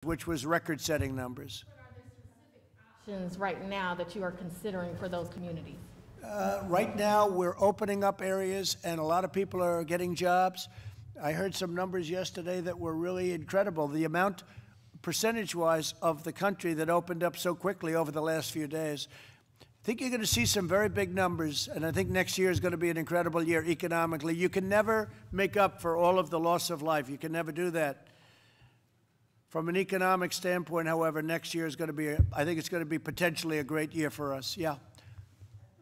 which was record-setting numbers. What are the specific options right now that you are considering for those communities? Right now, we're opening up areas, and a lot of people are getting jobs. I heard some numbers yesterday that were really incredible. The amount, percentage-wise, of the country that opened up so quickly over the last few days. I think you're going to see some very big numbers, and I think next year is going to be an incredible year economically. You can never make up for all of the loss of life. You can never do that. From an economic standpoint, however, next year is going to be, I think it's going to be potentially a great year for us. Yeah,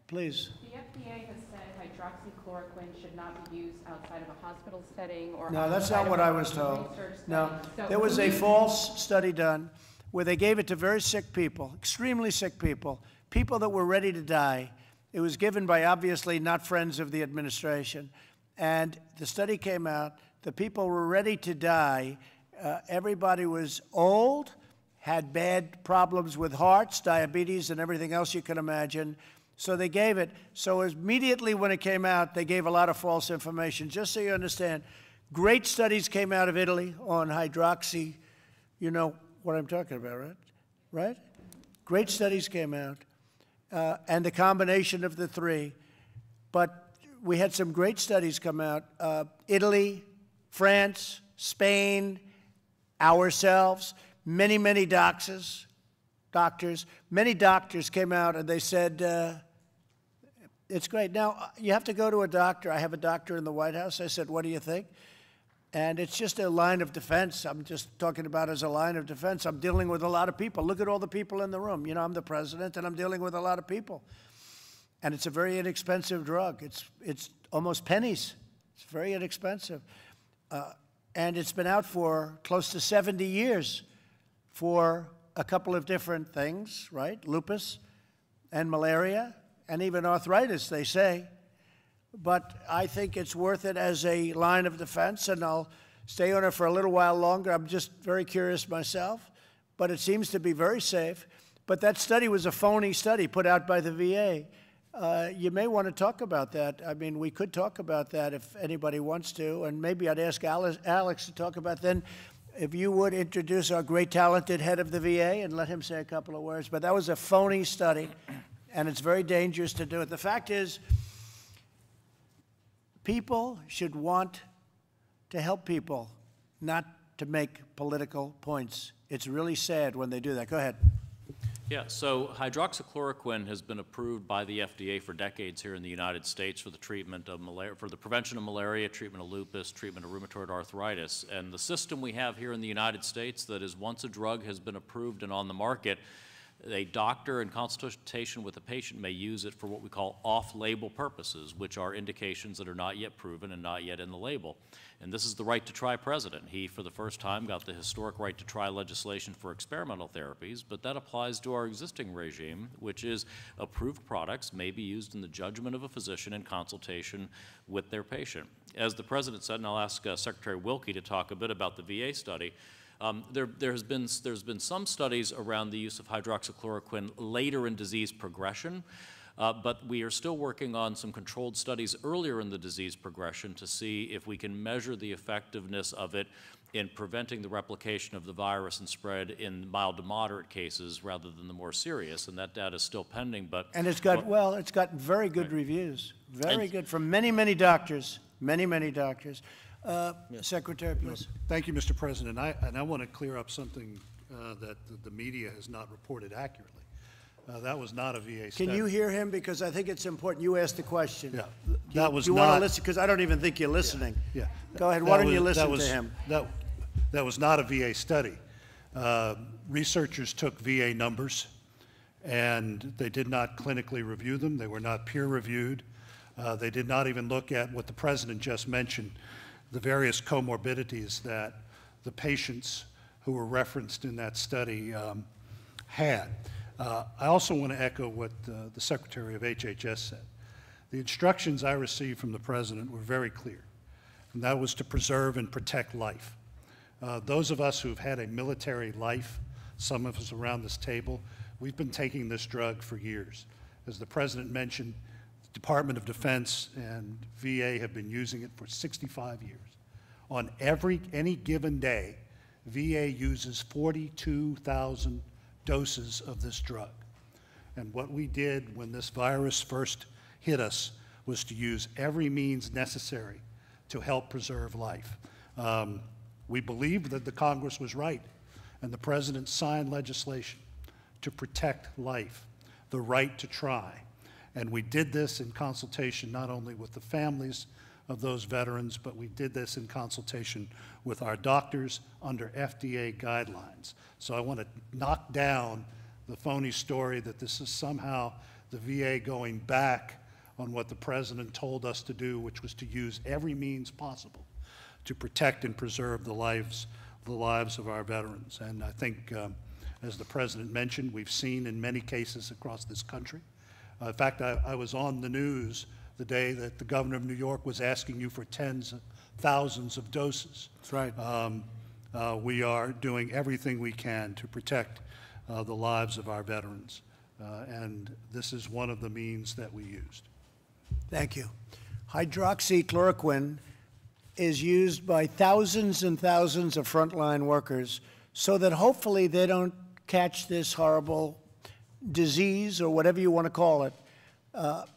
please. The FDA has said hydroxychloroquine should not be used outside of a hospital setting or no, that's not what I was told. No, there was a false study done where they gave it to very sick people, extremely sick people, people that were ready to die. It was given by obviously not friends of the administration. And the study came out, the people were ready to die. Everybody was old, had bad problems with hearts, diabetes, and everything else you can imagine. So they gave it. So immediately when it came out, they gave a lot of false information. Just so you understand, great studies came out of Italy on hydroxy. You know what I'm talking about, right? Right? Great studies came out. And the combination of the three. But we had some great studies come out. Italy, France, Spain, ourselves, many doctors, many doctors came out and they said, it's great. Now, you have to go to a doctor. I have a doctor in the White House. I said, what do you think? And it's just a line of defense. I'm just talking about as a line of defense. I'm dealing with a lot of people. Look at all the people in the room. You know, I'm the president, and I'm dealing with a lot of people. And it's a very inexpensive drug. It's almost pennies. It's very inexpensive. And it's been out for close to 70 years for a couple of different things, right? Lupus and malaria and even arthritis, they say. But I think it's worth it as a line of defense, and I'll stay on it for a little while longer. I'm just very curious myself, but it seems to be very safe. But that study was a phony study put out by the VA. You may want to talk about that. I mean, we could talk about that if anybody wants to, and maybe I'd ask Alex to talk about then. If you would introduce our great talented head of the VA and let him say a couple of words. But that was a phony study, and it's very dangerous to do it. The fact is, people should want to help people, not to make political points. It's really sad when they do that. Go ahead. Yeah, so hydroxychloroquine has been approved by the FDA for decades here in the United States for the treatment of malaria, for the prevention of malaria, treatment of lupus, treatment of rheumatoid arthritis. And the system we have here in the United States that is once a drug has been approved and on the market, a doctor in consultation with a patient may use it for what we call off-label purposes, which are indications that are not yet proven and not yet in the label. And this is the right to try president. He, for the first time, got the historic right to try legislation for experimental therapies, but that applies to our existing regime, which is approved products may be used in the judgment of a physician in consultation with their patient. As the president said, and I'll ask Secretary Wilkie to talk a bit about the VA study, there's been some studies around the use of hydroxychloroquine later in disease progression, but we are still working on some controlled studies earlier in the disease progression to see if we can measure the effectiveness of it in preventing the replication of the virus and spread in mild to moderate cases rather than the more serious, and that data is still pending. But and it's got it's gotten very good reviews, very good from many doctors, many doctors. Secretary, please. Thank you, Mr. President. I want to clear up something that the media has not reported accurately. That was not a VA study. Can you hear him? Because I think it's important. You asked the question. Yeah, that was not. You want to listen? Because I don't even think you're listening. Yeah. Go ahead. Why don't you listen to him? That was not a VA study. Researchers took VA numbers, and they did not clinically review them. They were not peer-reviewed. They did not even look at what the president just mentioned, the various comorbidities that the patients who were referenced in that study had. I also want to echo what the Secretary of HHS said. The instructions I received from the President were very clear, and that was to preserve and protect life. Those of us who've had a military life, some of us around this table, we've been taking this drug for years. As the President mentioned, the Department of Defense and VA have been using it for 65 years. On any given day, VA uses 42,000 doses of this drug. And what we did when this virus first hit us was to use every means necessary to help preserve life. We believed that the Congress was right, and the President signed legislation to protect life, the right to try. And we did this in consultation not only with the families of those veterans, but we did this in consultation with our doctors under FDA guidelines. So I want to knock down the phony story that this is somehow the VA going back on what the President told us to do, which was to use every means possible to protect and preserve the lives of our veterans. And I think, as the President mentioned, we've seen in many cases across this country. In fact, I was on the news the day that the governor of New York was asking you for tens of thousands of doses. That's right. We are doing everything we can to protect the lives of our veterans, and this is one of the means that we used. Thank you. Hydroxychloroquine is used by thousands and thousands of frontline workers so that hopefully they don't catch this horrible disease or whatever you want to call it.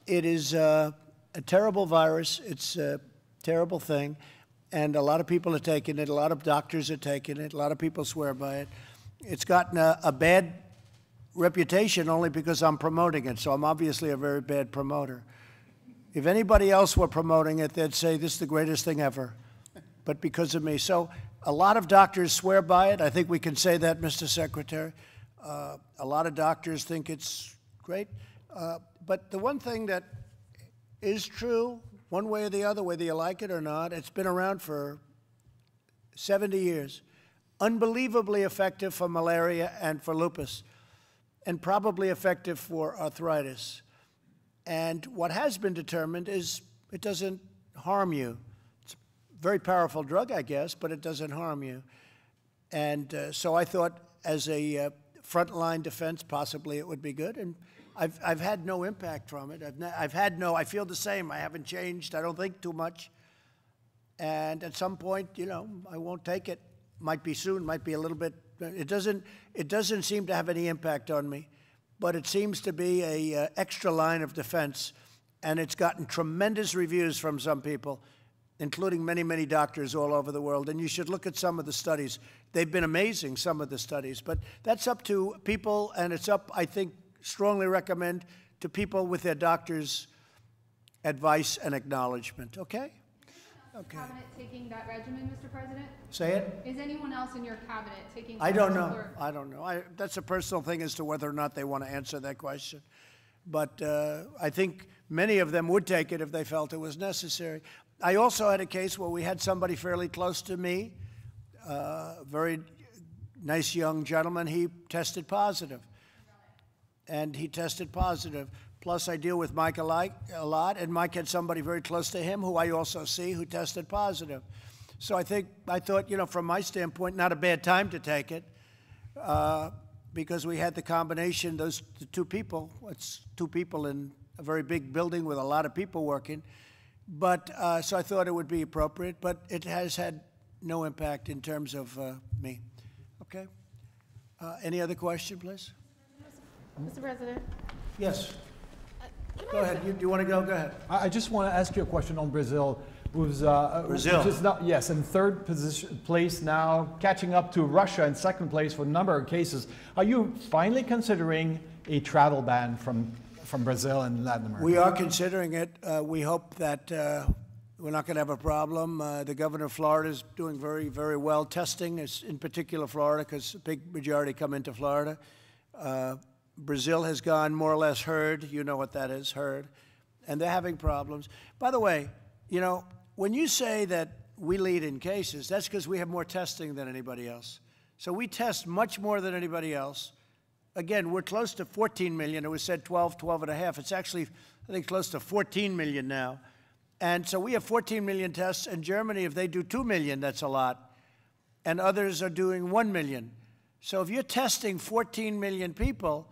It is a terrible virus. It's a terrible thing. And a lot of people are taking it. A lot of doctors are taking it. A lot of people swear by it. It's gotten a bad reputation only because I'm promoting it. So I'm obviously a very bad promoter. If anybody else were promoting it, they'd say this is the greatest thing ever. But because of me. So a lot of doctors swear by it. I think we can say that, Mr. Secretary. A lot of doctors think it's great. But the one thing that is true, one way or the other, whether you like it or not, it's been around for 70 years. Unbelievably effective for malaria and for lupus, and probably effective for arthritis. And what has been determined is it doesn't harm you. It's a very powerful drug, I guess, but it doesn't harm you. And so I thought as a frontline defense, possibly it would be good. And I've had no impact from it. I feel the same. I haven't changed. I don't think too much. And at some point, you know, I won't take it. Might be soon, might be a little bit. It doesn't seem to have any impact on me, but it seems to be a extra line of defense, and it's gotten tremendous reviews from some people, including many, many doctors all over the world. And you should look at some of the studies. They've been amazing, some of the studies, but that's up to people, and it's up, I think, strongly recommend to people with their doctor's advice and acknowledgement. Okay? Okay. Cabinet taking that regimen, Mr. President? Say it? Is anyone else in your cabinet taking? I don't know. I don't know. That's a personal thing as to whether or not they want to answer that question. But I think many of them would take it if they felt it was necessary. I also had a case where we had somebody fairly close to me, very nice young gentleman. He tested positive. And he tested positive. Plus, I deal with Mike a lot, and Mike had somebody very close to him who I also see who tested positive. So I thought, you know, from my standpoint, not a bad time to take it, because we had the combination, the two people. It's two people in a very big building with a lot of people working. But so I thought it would be appropriate, but it has had no impact in terms of me. Okay? Any other question, please? Mr. President? Yes. Go ahead. Do you want to go? Go ahead. I just want to ask you a question on Brazil. Who's, Brazil. Which is not, yes, in third place now, catching up to Russia in second place for a number of cases. Are you finally considering a travel ban from Brazil and Latin America? We are considering it. We hope that we're not going to have a problem. The governor of Florida is doing very, very well testing, in particular Florida, because a big majority come into Florida. Brazil has gone more or less herd. You know what that is, herd. And they're having problems. By the way, you know, when you say that we lead in cases, that's because we have more testing than anybody else. So we test much more than anybody else. Again, we're close to 14 million. It was said 12 and a half. It's actually, I think, close to 14 million now. And so we have 14 million tests. And Germany, if they do 2 million, that's a lot. And others are doing 1 million. So if you're testing 14 million people,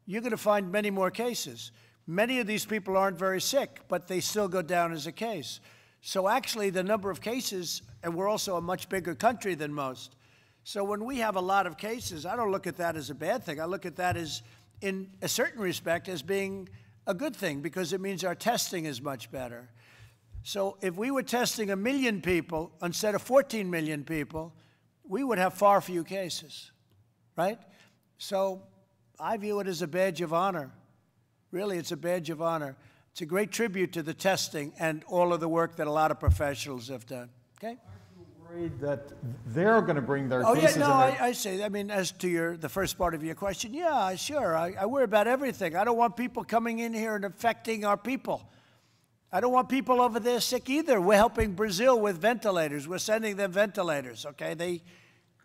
you're going to find many more cases. Many of these people aren't very sick, but they still go down as a case. So actually, the number of cases, and we're also a much bigger country than most, So when we have a lot of cases, I don't look at that as a bad thing. I look at that as, in a certain respect, as being a good thing because it means our testing is much better. So if we were testing 1 million people instead of 14 million people, we would have far fewer cases, right? So I view it as a badge of honor. Really, it's a badge of honor. It's a great tribute to the testing and all of the work that a lot of professionals have done, okay? Worried that they're going to bring their Oh, yeah, cases no, in there. I say, I mean, as to the first part of your question, yeah, sure. I worry about everything. I don't want people coming in here and affecting our people. I don't want people over there sick either. We're helping Brazil with ventilators. We're sending them ventilators, okay? They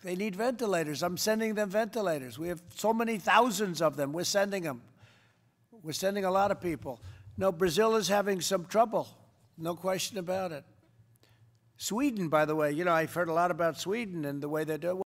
need ventilators. I'm sending them ventilators. We have so many thousands of them. We're sending them. We're sending a lot of people. No, Brazil is having some trouble. No question about it. Sweden, by the way, you know, I've heard a lot about Sweden and the way they're doing.